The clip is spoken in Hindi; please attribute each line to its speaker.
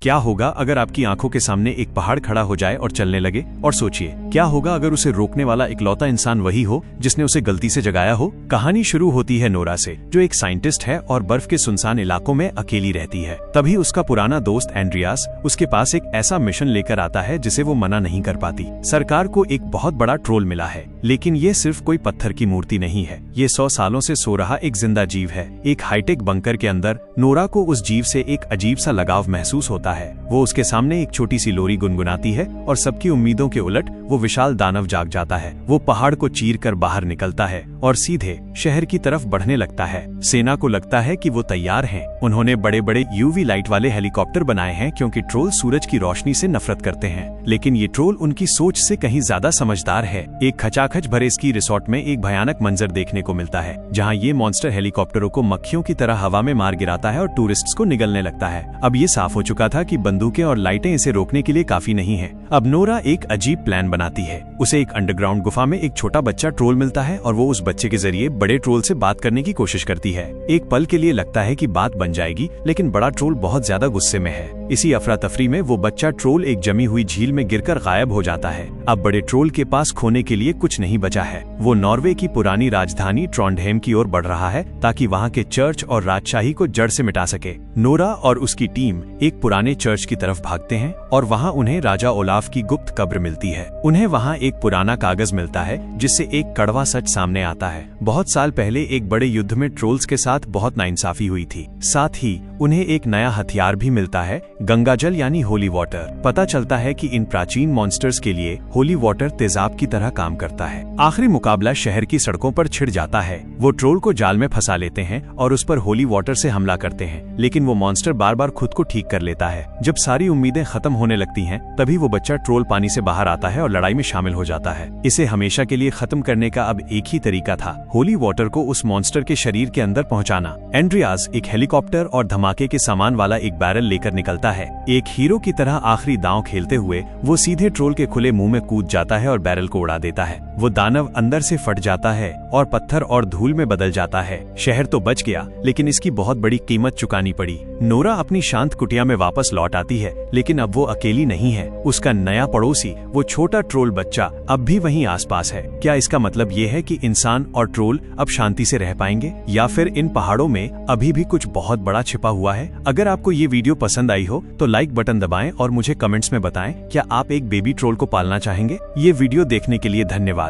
Speaker 1: क्या होगा अगर आपकी आंखों के सामने एक पहाड़ खड़ा हो जाए और चलने लगे? और सोचिए, क्या होगा अगर उसे रोकने वाला इकलौता इंसान वही हो जिसने उसे गलती से जगाया हो? कहानी शुरू होती है नोरा से, जो एक साइंटिस्ट है और बर्फ के सुनसान इलाकों में अकेली रहती है। तभी उसका पुराना दोस्त एंड्रियास उसके पास एक ऐसा मिशन लेकर आता है जिसे वो मना नहीं कर पाती। सरकार को एक बहुत बड़ा ट्रोल मिला है, लेकिन ये सिर्फ कोई पत्थर की मूर्ति नहीं है। ये 100 सालों से सो रहा एक जिंदा जीव है। एक हाईटेक बंकर के अंदर नोरा को उस जीव से एक अजीब सा लगाव महसूस होता है। वो उसके सामने एक छोटी सी लोरी गुनगुनाती है और सबकी उम्मीदों के उलट वो विशाल दानव जाग जाता है। वो पहाड़ को चीर कर बाहर निकलता है और सीधे शहर की तरफ बढ़ने लगता है। सेना को लगता है कि वो तैयार हैं। उन्होंने बड़े बड़े यूवी लाइट वाले हेलीकॉप्टर बनाए हैं क्योंकि ट्रोल सूरज की रोशनी से नफरत करते हैं। लेकिन ये ट्रोल उनकी सोच से कहीं ज्यादा समझदार है। एक खचाखच भरे स्की रिसोर्ट में एक भयानक मंजर देखने को मिलता है, जहाँ ये मॉन्स्टर हेलीकॉप्टरों को मक्खियों की तरह हवा में मार गिराता है और टूरिस्ट्स को निगलने लगता है। अब ये साफ हो चुका था कि बंदूकें और लाइटें इसे रोकने के लिए काफी नहीं है। अब नोरा एक अजीब प्लान बनाती है। उसे एक अंडरग्राउंड गुफा में एक छोटा बच्चा ट्रोल मिलता है और वो उस बच्चे के जरिए बड़े ट्रोल से बात करने की कोशिश करती है। एक पल के लिए लगता है कि बात बन जाएगी, लेकिन बड़ा ट्रोल बहुत ज्यादा गुस्से में है। इसी अफरा तफरी में वो बच्चा ट्रोल एक जमी हुई झील में गिरकर गायब हो जाता है। अब बड़े ट्रोल के पास खोने के लिए कुछ नहीं बचा है। वो नॉर्वे की पुरानी राजधानी ट्रॉन्डहेम की ओर बढ़ रहा है ताकि वहाँ के चर्च और राजशाही को जड़ से मिटा सके। नोरा और उसकी टीम एक पुराने चर्च की तरफ भागते हैं और वहाँ उन्हें राजा ओलाफ की गुप्त कब्र मिलती है। उन्हें वहाँ एक पुराना कागज मिलता है जिससे एक कड़वा सच सामने आता है। बहुत साल पहले एक बड़े युद्ध में ट्रोल्स के साथ बहुत नाइंसाफी हुई थी। साथ ही उन्हें एक नया हथियार भी मिलता है, गंगाजल यानी होली वाटर। पता चलता है कि इन प्राचीन मॉन्स्टर्स के लिए होली वाटर तेजाब की तरह काम करता है। आखिरी मुकाबला शहर की सड़कों पर छिड़ जाता है। वो ट्रोल को जाल में फंसा लेते हैं और उस पर होली वाटर से हमला करते हैं, लेकिन वो मॉन्स्टर बार बार खुद को ठीक कर लेता है। जब सारी उम्मीदें खत्म होने लगती हैं, तभी वो बच्चा ट्रोल पानी से बाहर आता है और लड़ाई में शामिल हो जाता है। इसे हमेशा के लिए खत्म करने का अब एक ही तरीका था, होली वाटर को उस मॉन्स्टर के शरीर के अंदर पहुँचाना। एंड्रियास एक हेलीकॉप्टर और धमाके के सामान वाला एक बैरल लेकर निकलता है। एक हीरो की तरह आखिरी दांव खेलते हुए वो सीधे ट्रोल के खुले मुंह में कूद जाता है और बैरल को उड़ा देता है। वो दानव अंदर से फट जाता है और पत्थर और धूल में बदल जाता है। शहर तो बच गया, लेकिन इसकी बहुत बड़ी कीमत चुकानी पड़ी। नोरा अपनी शांत कुटिया में वापस लौट आती है, लेकिन अब वो अकेली नहीं है। उसका नया पड़ोसी, वो छोटा ट्रोल बच्चा, अब भी वहीं आसपास है। क्या इसका मतलब ये है कि इंसान और ट्रोल अब शांति से रह पाएंगे, या फिर इन पहाड़ों में अभी भी कुछ बहुत बड़ा छिपा हुआ है? अगर आपको ये वीडियो पसंद आई हो तो लाइक बटन दबाएं और मुझे कमेंट्स में बताएं, क्या आप एक बेबी ट्रोल को पालना चाहेंगे? ये वीडियो देखने के लिए धन्यवाद।